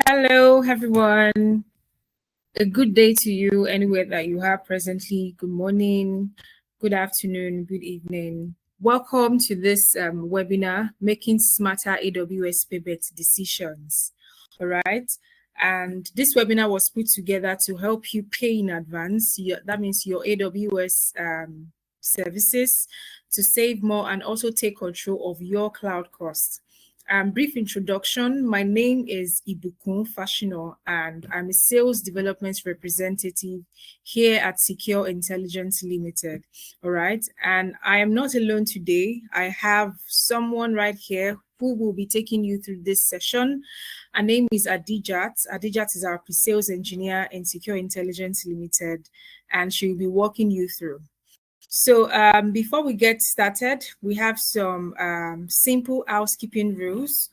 Hello, everyone. A good day to you anywhere that you are presently. Good morning, good afternoon, good evening. Welcome to this webinar, Making Smarter AWS Pivot Decisions. All right. And this webinar was put together to help you pay in advance. That means your AWS services to save more and also take control of your cloud costs. Brief introduction. My name is Ibukun Fashino, and I'm a sales development representative here at Cecure Intelligence Limited. All right. And I am not alone today. I have someone right here who will be taking you through this session. Her name is Adijat. Adijat is our pre-sales engineer in Cecure Intelligence Limited, and she will be walking you through. So before we get started, we have some simple housekeeping rules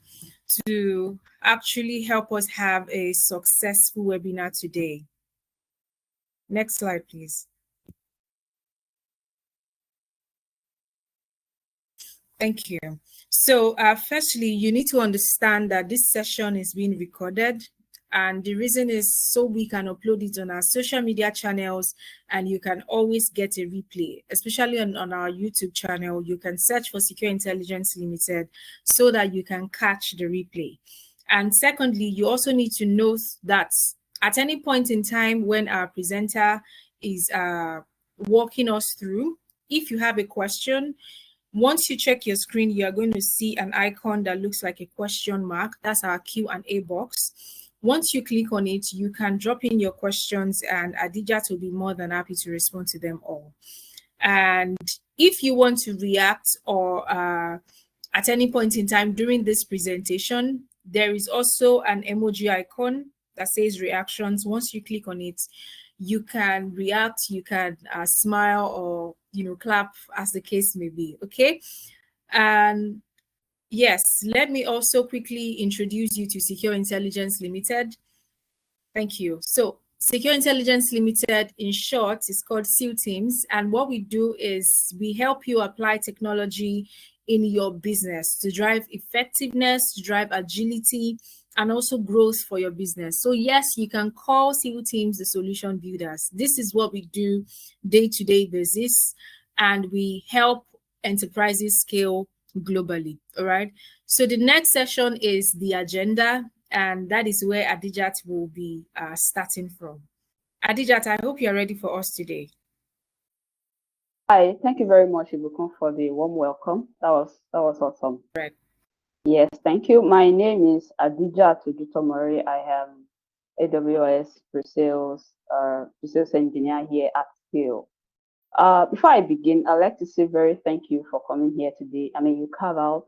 to actually help us have a successful webinar today. Next slide, please. Thank you. So firstly, you need to understand that this session is being recorded. And the reason is so we can upload it on our social media channels, and you can always get a replay, especially on our YouTube channel. You can search for Cecure Intelligence Limited so that you can catch the replay. And secondly, you also need to note that at any point in time when our presenter is walking us through, if you have a question, once you check your screen, you are going to see an icon that looks like a question mark. That's our Q&A box. Once you click on it, you can drop in your questions and Adijat will be more than happy to respond to them all. And if you want to react or at any point in time during this presentation, there is also an emoji icon that says reactions. Once you click on it, you can react, you can smile or clap as the case may be. Okay. And yes, let me also quickly introduce you to Cecure Intelligence Limited. Thank you. So Cecure Intelligence Limited, in short, is called CIL Teams. And what we do is we help you apply technology in your business to drive effectiveness, to drive agility, and also growth for your business. So yes, you can call CIL Teams the solution builders. This is what we do day-to-day basis, and we help enterprises scale globally. All right. So the next session is the agenda, and that is where Adijat will be starting from. Adijat, I hope you're ready for us today. Hi, thank you very much, Ibukun, for the warm welcome. That was awesome. Right. Yes, thank you. My name is Adijat Udutomori. I am AWS pre-sales engineer here at CIL. Before I begin, I'd like to say very thank you for coming here today. I mean, you carve out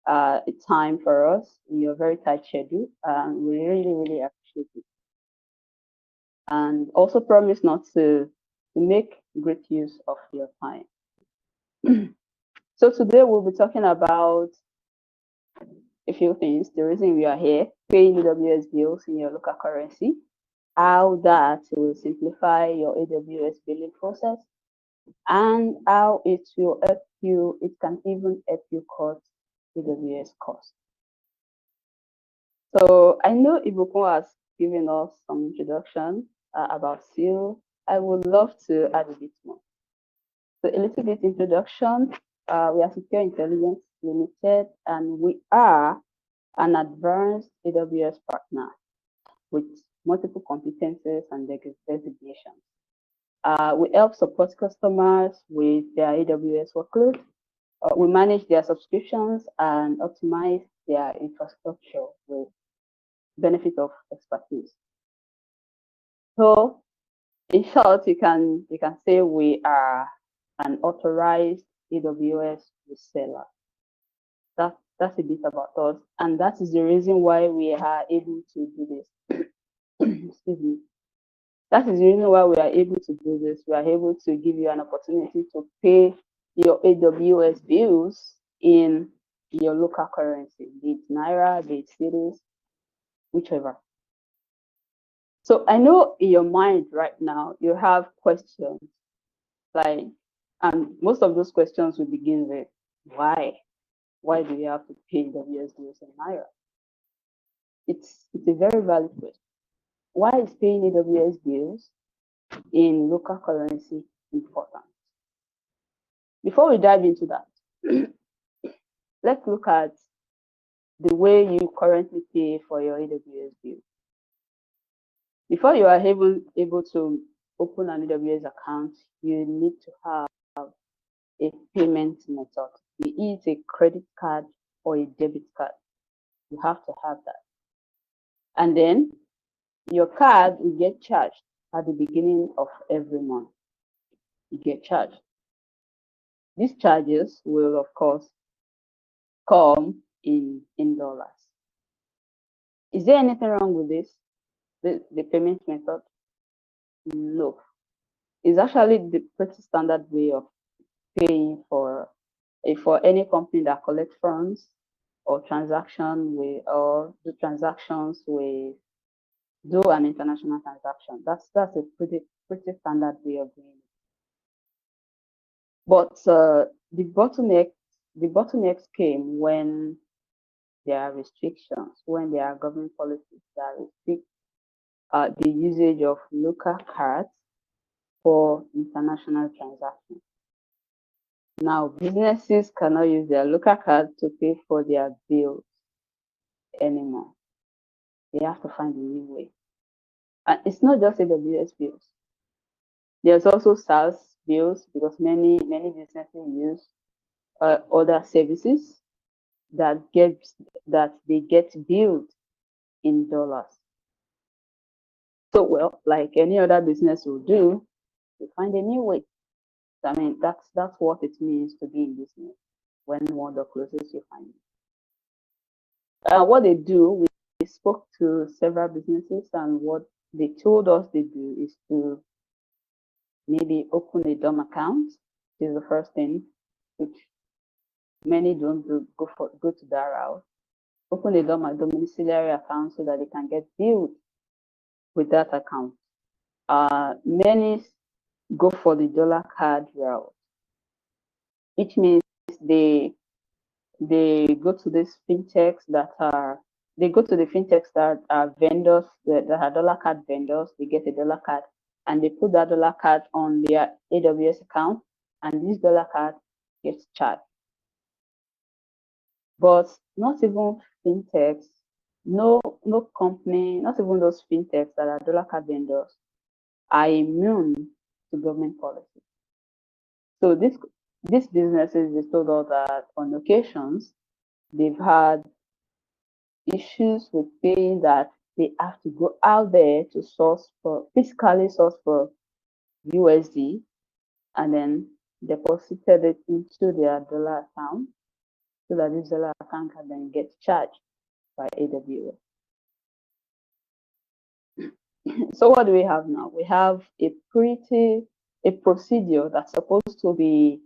a time for us in your very tight schedule, and we really appreciate it. And also promise not to make great use of your time. So today we'll be talking about a few things. The reason we are here, paying AWS bills in your local currency, how that will simplify your AWS billing process, and how it will help you, it can even help you cut AWS costs. So I know Ibukun has given us some introduction about CIL. I would love to add a bit more. So a little bit introduction. We are Cecure Intelligence Limited, and we are an advanced AWS partner with multiple competencies and designations. We help support customers with their AWS workload. We manage their subscriptions and optimize their infrastructure with benefit of expertise. So in short, you can say we are an authorized AWS reseller. That's a bit about us, and that is the reason why we are able to do this. Excuse me. That is the reason why we are able to do this. We are able to give you an opportunity to pay your AWS bills in your local currency, be it Naira, be it Cedis, whichever. So I know in your mind right now, you have questions like, and most of those questions will begin with, why? Why do you have to pay AWS bills in Naira? it's a very valid question. Why is paying AWS bills in local currency important? Before we dive into that, let's look at the way you currently pay for your AWS bill. Before you are able to open an AWS account, you need to have a payment method, be it a credit card or a debit card. You have to have that. And then your card will get charged at the beginning of every month. You get charged. These charges will, of course, come in dollars. Is there anything wrong with this, the payment method? No. It's actually the pretty standard way of paying for any company that collects funds or do transactions with do an international transaction. That's a pretty standard way of doing it. But the bottlenecks came when there are restrictions, when there are government policies that restrict the usage of local cards for international transactions. Now, businesses cannot use their local cards to pay for their bills anymore. They have to find a new way. And it's not just AWS bills. There's also SaaS bills, because many businesses use other services that they get billed in dollars. So, well, like any other business will do, you find a new way. I mean, that's what it means to be in business. When one door closes, you find it. What they do, we spoke to several businesses, and what they told us they do is to maybe open a DOM account, which is the first thing, which many don't do, go to that route. Open a domiciliary account so that they can get billed with that account. Many go for the dollar card route, which means they go to these fintechs that are vendors that are dollar card vendors. They get a dollar card and they put that dollar card on their AWS account, and this dollar card gets charged. But not even fintechs, no company, not even those fintechs that are dollar card vendors are immune to government policy. So these businesses, they told us that on occasions they've had issues with paying, that they have to go out there to physically source for USD and then deposited it into their dollar account so that this dollar account can then get charged by AWS. So what do we have now? We have a procedure that's supposed to be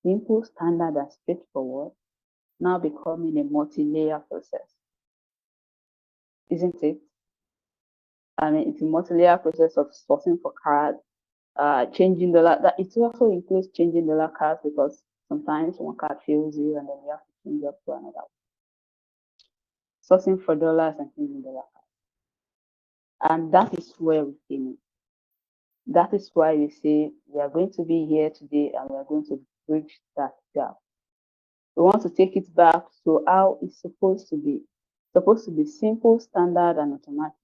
simple, standard, and straightforward, now becoming a multi-layer process. Isn't it? I mean, it's a multi-layer process of sourcing for cards, changing that it also includes changing dollar cards, because sometimes one card fails you and then you have to change up to another. Sourcing for dollars and changing dollar cards. And that is where we came in. That is why we say we are going to be here today and we are going to bridge that gap. We want to take it back to how it's supposed to be. It's supposed to be simple, standard, and automatic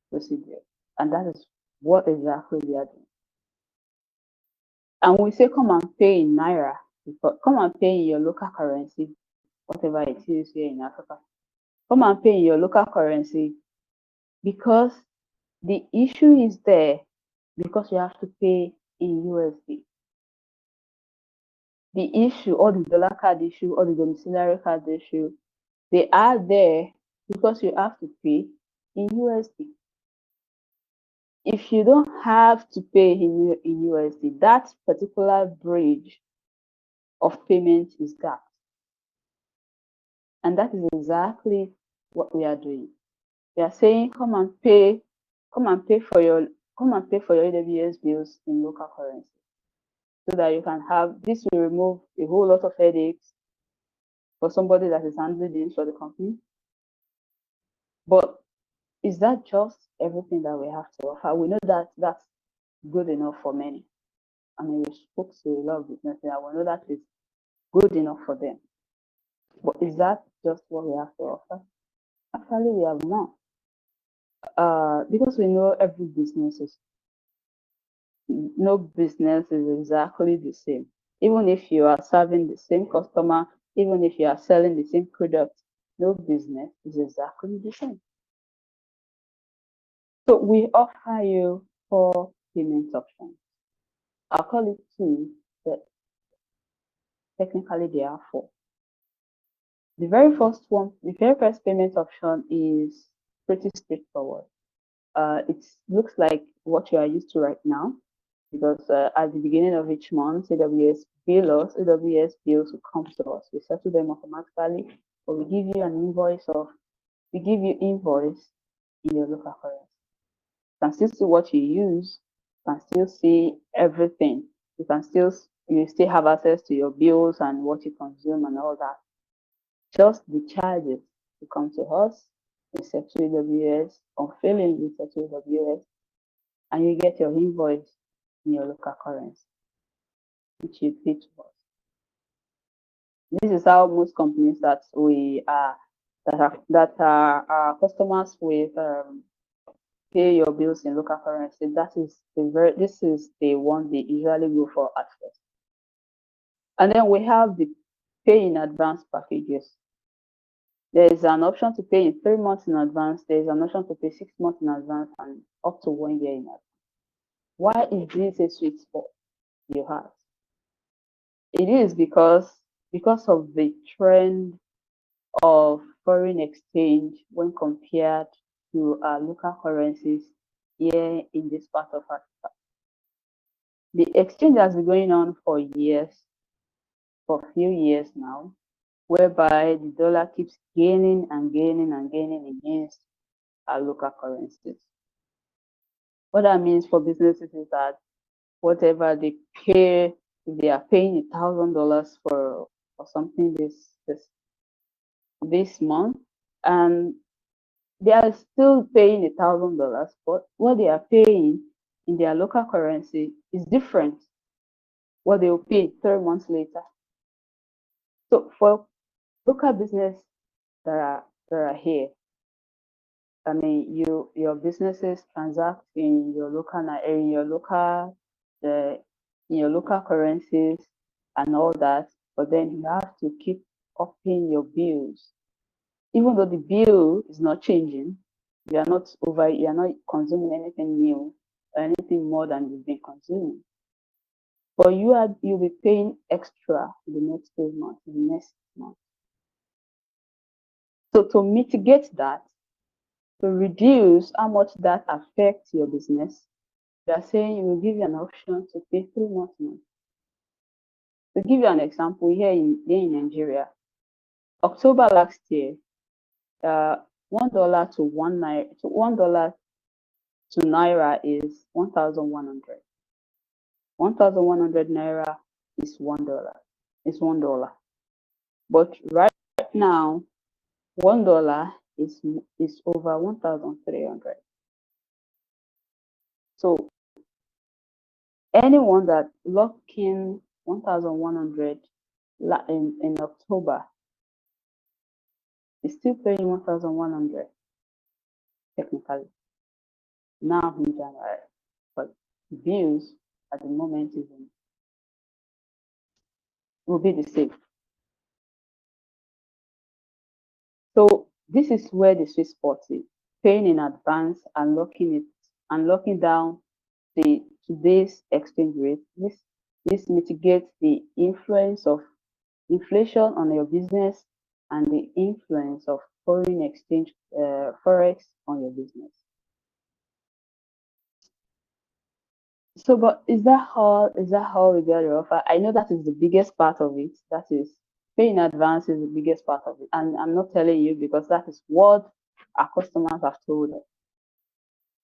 procedure. And that is what exactly we are doing. And we say come and pay in Naira, come and pay in your local currency, whatever it is here in Africa. Come and pay in your local currency, because the issue is there, because you have to pay in USD. The issue, or the dollar card issue, or the domiciliary card issue, they are there because you have to pay in USD. If you don't have to pay in USD, that particular bridge of payment is gapped. And that is exactly what we are doing. We are saying come and pay for your AWS bills in local currency, so that you can have this. Will remove a whole lot of headaches for somebody that is handling this for the company. But is that just everything that we have to offer? We know that that's good enough for many. I mean, we spoke to a lot of businesses, and we know that is good enough for them. But is that just what we have to offer? Actually, we have more. Because we know no business is exactly the same. Even if you are serving the same customer, even if you are selling the same product, no business is exactly the same. So we offer you 4 payment options. I'll call it 2, but technically there are 4. The very first payment option is pretty straightforward. It looks like what you are used to right now, because at the beginning of each month, AWS bills will come to us. We settle them automatically, but we give you invoice in your local currency. You can still see what you use, you can still see everything. You still have access to your bills and what you consume and all that. Just the charges will come to us, we settle AWS, on failing, we settle AWS, and you get your invoice in your local currency, which you pay to us. This is how most companies that our customers with pay your bills in local currency. This is the one they usually go for at first. And then we have the pay in advance packages. There is an option to pay in 3 months in advance. There is an option to pay 6 months in advance and up to 1 year in advance. Why is this a sweet spot you have? It is because of the trend of foreign exchange when compared to local currencies here in this part of Africa. The exchange has been going on for a few years now, whereby the dollar keeps gaining and gaining and gaining against our local currencies. What that means for businesses is that whatever they pay, if they are paying $1,000 for something this month, and they are still paying $1,000, but what they are paying in their local currency is different what they will pay 3 months later. So for local business that are here, I mean, your businesses transact in your local currencies and all that, but then you have to keep upping your bills, even though the bill is not changing. You are not consuming anything new or anything more than you've been consuming. But you'll be paying extra in the next 3 months, in the next month. So to mitigate that, to reduce how much that affects your business, we are saying we will give you an option to pay 3 months month. To give you an example, here in Nigeria, October last year, $1 to $1 to naira is 1,100. 1,100 naira is $1. It's $1. But right now, $1 is over 1,300. So anyone that locked in 1,100 in October is still paying 1,100 technically now in January, but bills at the moment will be the same. So this is where the sweet spot is: paying in advance and locking down today's exchange rate. This mitigates the influence of inflation on your business and the influence of foreign exchange, forex, on your business. So, but is that all we get to offer? I know that is the biggest part of it. That is, pay in advance is the biggest part of it, and I'm not telling you because that is what our customers have told us.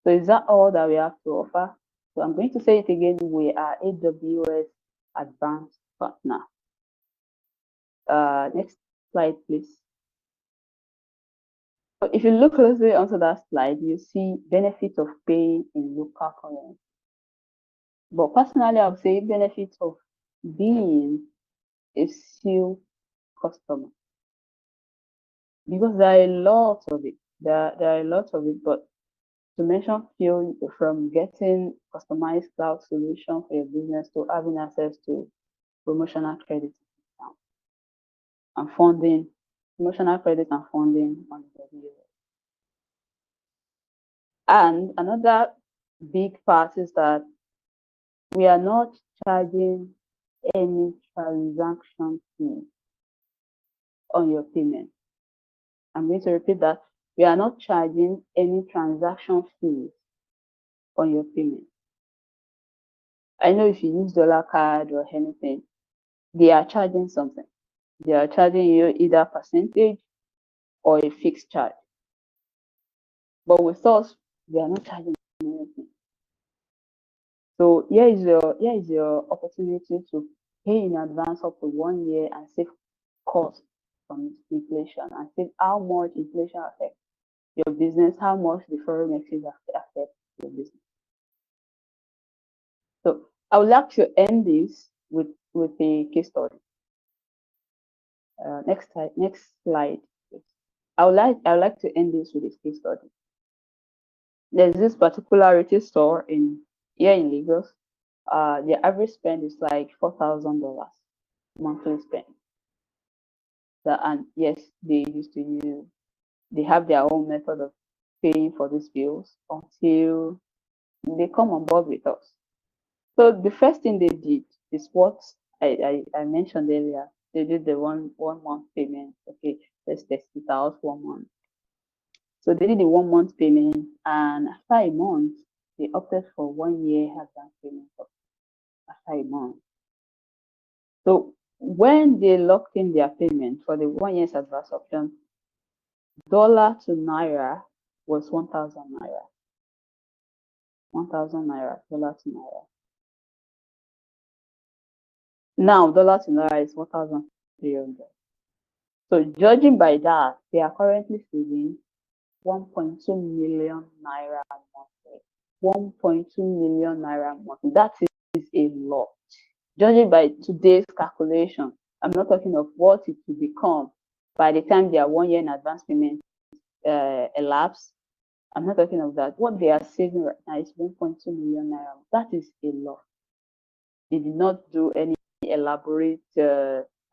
So, is that all that we have to offer? So, I'm going to say it again. We are AWS Advanced Partner. Next slide, please. if you look closely onto that slide, you see benefits of paying in local currency. But personally, I would say benefits of being a CIL customer, because there are a lot of it. There are a lot of it, but to mention few, from getting customized cloud solution for your business to having access to promotional credit and funding, promotional credit and funding on the AWS. And another big part is that we are not charging any transaction fee on your payment. I'm going to repeat that. We are not charging any transaction fees on your payment. I know if you use dollar card or anything, they are charging something. They are charging you either percentage or a fixed charge. But with us, we are not charging anything. So here is your opportunity to pay in advance up to 1 year and save cost from inflation, and see how much inflation affects your business, how much the foreign exchange affects your business. So I would like to end this with a case study. Next slide. I would like to end this with a case study. There's this particular retail store here in Lagos. The average spend is like $4,000 monthly spend. And yes, they have their own method of paying for these bills until they come on board with us. So the first thing they did is what I mentioned earlier. They did the one month payment. Okay, let's test it out 1 month. So they did the 1 month payment, and after a month, they opted for 1 year advance payment after a month. So when they locked in their payment for the 1 year's advance option, dollar to naira was 1,000 naira. 1,000 naira, dollar to naira. Now, dollar to naira is 1,300. So judging by that, they are currently saving 1.2 million naira monthly. 1.2 million naira monthly. That is a lot. Judging by today's calculation, I'm not talking of what it will become by the time their 1 year in advance payment elapse. I'm not talking of that. What they are saving right now is 1.2 million naira. That is a lot. They did not do any elaborate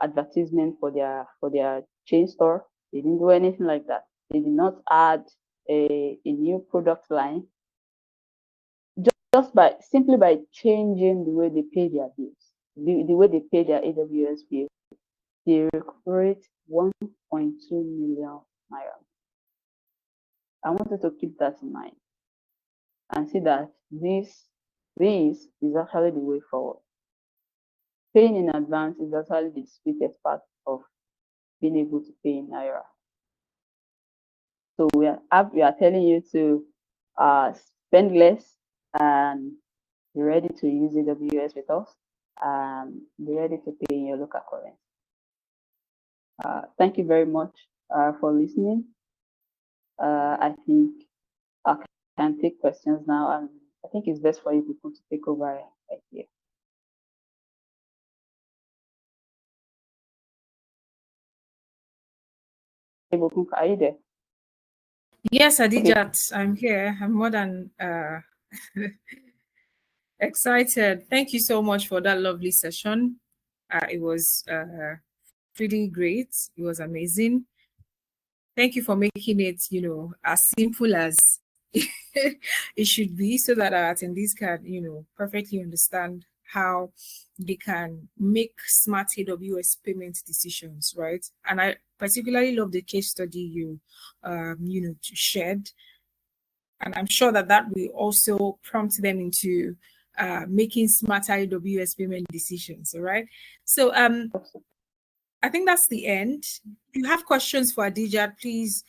advertisement for their chain store. They didn't do anything like that. They did not add a new product line. Just simply by changing the way they pay their bills, the way they pay their AWS bills, they recuperate 1.2 million naira. I wanted to keep that in mind and see that this is actually the way forward. Paying in advance is actually the sweetest part of being able to pay in naira. So we are telling you to spend less and be ready to use AWS with us, and be ready to pay in your local currency. Thank you very much for listening. I think I can take questions now, and I think it's best for you people to take over right here. Are you there? Yes, Adijat, I'm here. I'm more than excited. Thank you so much for that lovely session. It was pretty great. It was amazing. Thank you for making it, as simple as it should be, so that our attendees can, perfectly understand how they can make smart AWS payment decisions, right? And I particularly love the case study you shared. And I'm sure that will also prompt them into making smarter AWS payment decisions, all right? So I think that's the end. If you have questions for Adijat, please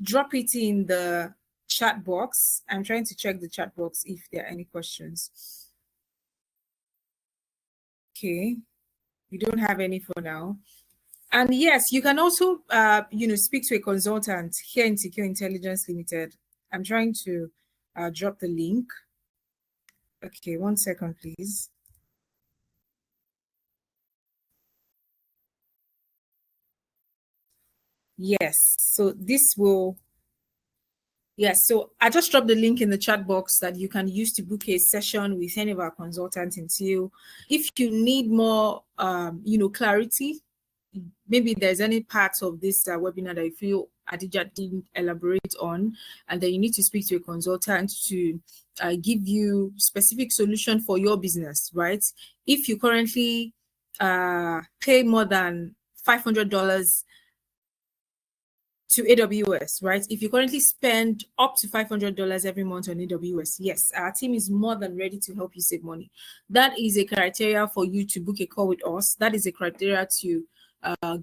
drop it in the chat box. I'm trying to check the chat box if there are any questions. Okay, we don't have any for now. And yes, you can also, speak to a consultant here in Cecure Intelligence Limited. I'm trying to drop the link. Okay, 1 second, please. Yes, so so I just dropped the link in the chat box that you can use to book a session with any of our consultants until, if you need more, clarity, maybe there's any parts of this webinar that you feel Adija didn't elaborate on, and then you need to speak to a consultant to give you specific solution for your business, right? If you currently pay more than $500 to AWS, right? If you currently spend up to $500 every month on AWS, yes, our team is more than ready to help you save money. That is a criteria for you to book a call with us. That is a criteria to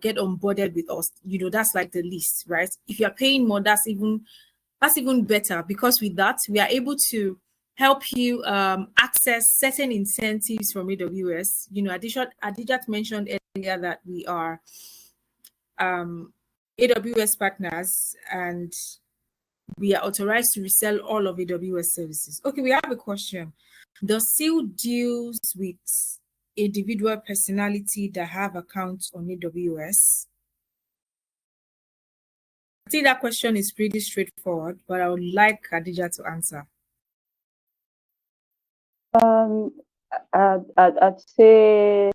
get onboarded with us. That's like the least, right? If you're paying more, that's even better, because with that, we are able to help you access certain incentives from AWS. Adijat mentioned earlier that we are AWS partners, and we are authorized to resell all of AWS services. Okay, we have a question. Does CIL deals with individual personality that have accounts on AWS? I think that question is pretty straightforward, but I would like Khadija to answer. I'd say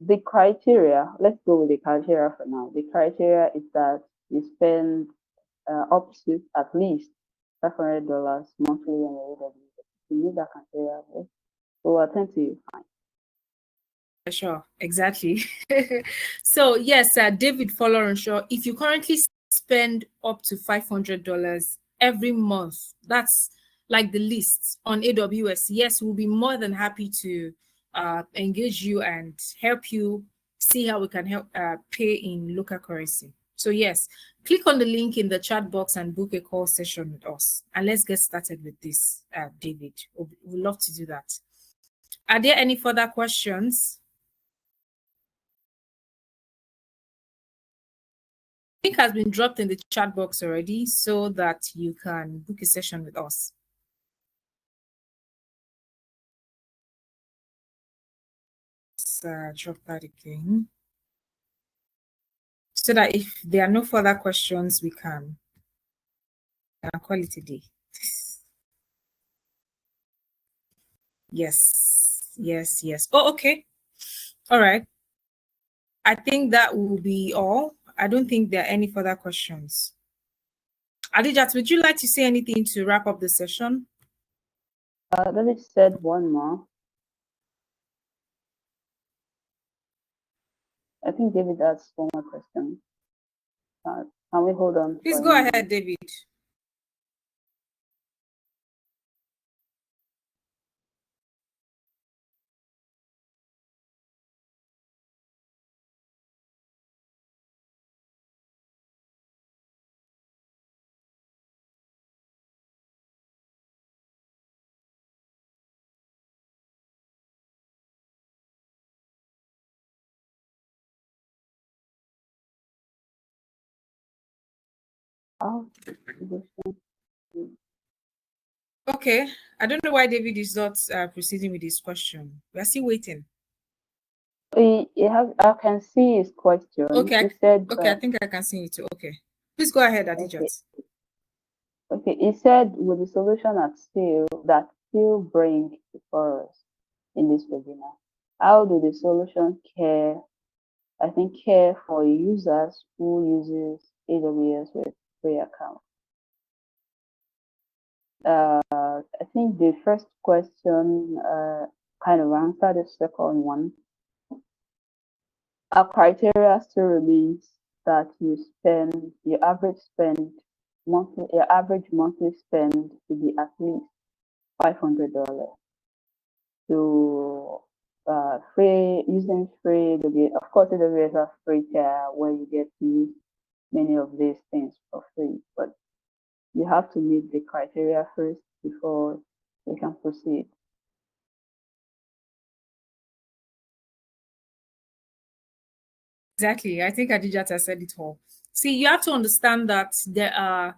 the criteria, let's go with the criteria for now. The criteria is that you spend up to at least $500 monthly on AWS. If you meet that criteria, we'll attend to you fine. Sure, exactly. So yes, David Folorenshaw, if you currently spend up to $500 every month, that's like the least on AWS, yes, we'll be more than happy to engage you and help you see how we can help pay in local currency. So yes, click on the link in the chat box and book a call session with us. And let's get started with this, David. We'd love to do that. Are there any further questions? Link has been dropped in the chat box already so that you can book a session with us. Let's drop that again, so that if there are no further questions, we can call it a day. Yes. Oh, okay. All right. I think that will be all. I don't think there are any further questions. Adijat, would you like to say anything to wrap up the session? David said one more. I think David asked one more question. Can we hold on? Please go ahead, David. Okay, I don't know why David is not proceeding with his question. We are still waiting. I can see his question. Okay, he said, I think I can see it too. Okay, please go ahead, Adijat. Okay, he said, with the solution at CIL that CIL bring before us in this webinar, how do the solution care for users who uses AWS with free account? I think the first question kind of answered the second one. Our criteria still remains that your average monthly spend to be at least $500. To using free AWS. Of course, AWS has free tier where you get to use many of these things for free, but you have to meet the criteria first before you can proceed. Exactly. I think Adijat has said it all. See, you have to understand that there are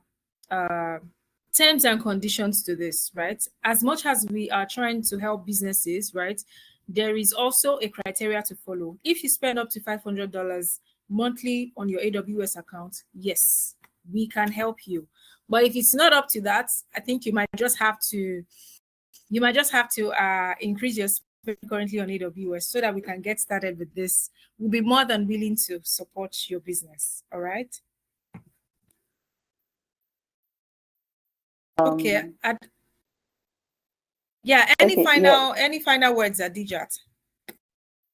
terms and conditions to this, right? As much as we are trying to help businesses, right, there is also a criteria to follow. If you spend up to $500 monthly on your AWS account, yes, we can help you. But if it's not up to that, I think you might just have to increase your spend currently on AWS so that we can get started with this. We'll be more than willing to support your business. All right. Okay. Yeah. Any Okay, yes, final any final words, Adijat?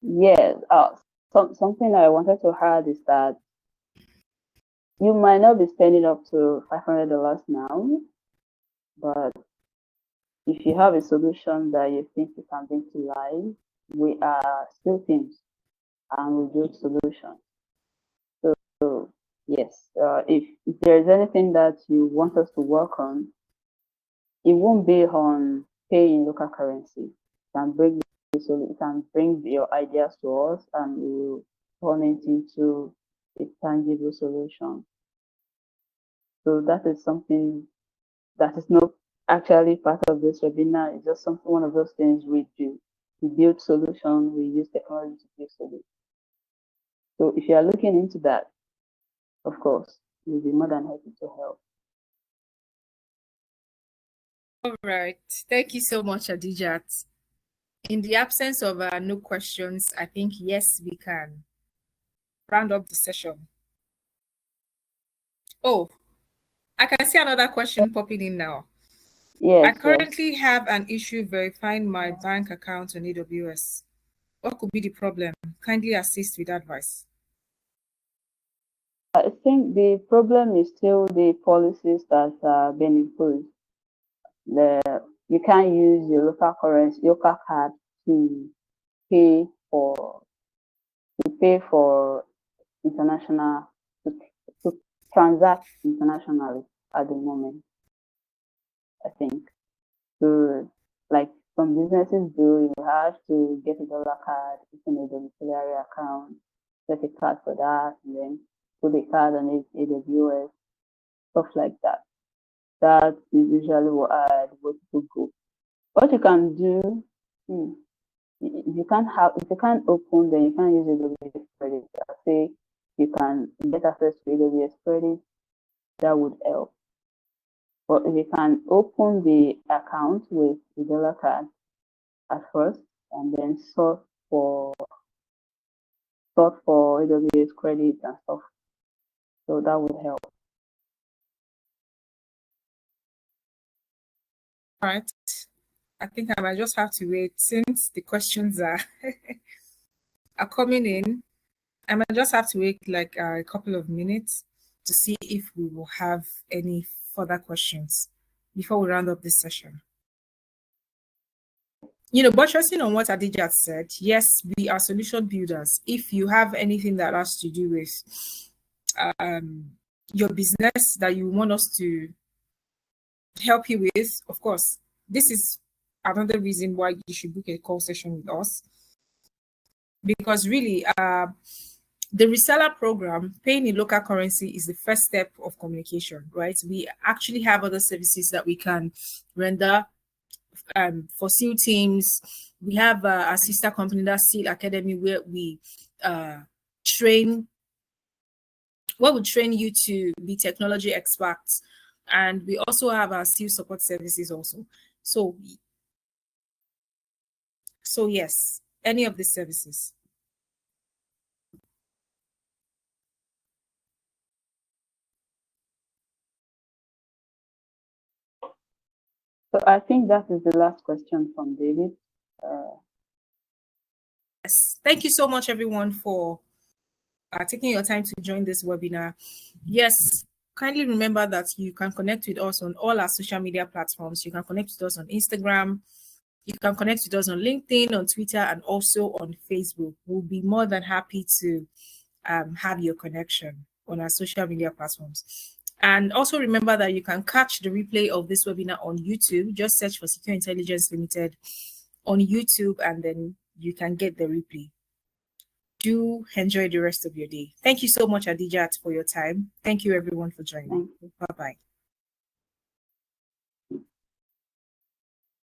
yes. Something I wanted to add is that you might not be spending up to $500 now, but if you have a solution that you think you can bring to life, we are still teams and we build solutions. So yes, if there's anything that you want us to work on, it won't be on paying local currency. You can bring your ideas to us and we will turn it into a tangible solution. So that is something that is not actually part of this webinar. It's just one of those things we do. We build solutions, we use technology to build solutions. So if you are looking into that, of course, we'll be more than happy to help. All right. Thank you so much, Adijat. In the absence of no questions, I think yes, we can round up the session. Oh, I can see another question popping in now. I Yes, currently have an issue verifying my bank account on AWS. What could be the problem? Kindly assist with advice. I think the problem is still the policies that are being imposed. You can't use your local currency, local card to pay for international to transact internationally at the moment. I think so. Like some businesses do, you have to get a dollar card, open a domiciliary account, set a card for that, and then put a card on AWS, stuff like that. That is usually what people go. What you can do, if you can't open, then you can use AWS credit. Say you can get access to AWS credit, that would help. But if you can open the account with the dollar card at first, and then sort for AWS credit and stuff, so that would help. All right. I think I might just have to wait since the questions are are coming in. I might just have to wait like a couple of minutes to see if we will have any further questions before we round up this session. Buttressing on what Adijat said, yes, we are solution builders. If you have anything that has to do with your business that you want us to help you with, of course, this is another reason why you should book a call session with us. Because really, the reseller program, paying in local currency, is the first step of communication, right? We actually have other services that we can render for CIL teams. We have a sister company, that's CIL Academy, where we train you to be technology experts. And we also have our CIL support services also. So yes, any of these services. So I think that is the last question from David. Yes. Thank you so much, everyone, for taking your time to join this webinar. Yes, kindly remember that you can connect with us on all our social media platforms. You can connect with us on Instagram. You can connect with us on LinkedIn, on Twitter, and also on Facebook. We'll be more than happy to have your connection on our social media platforms. And also remember that you can catch the replay of this webinar on YouTube. Just search for Cecure Intelligence Limited on YouTube, and then you can get the replay. do enjoy the rest of your day. Thank you so much, Adijat, for your time. Thank you, everyone, for joining. Bye-bye.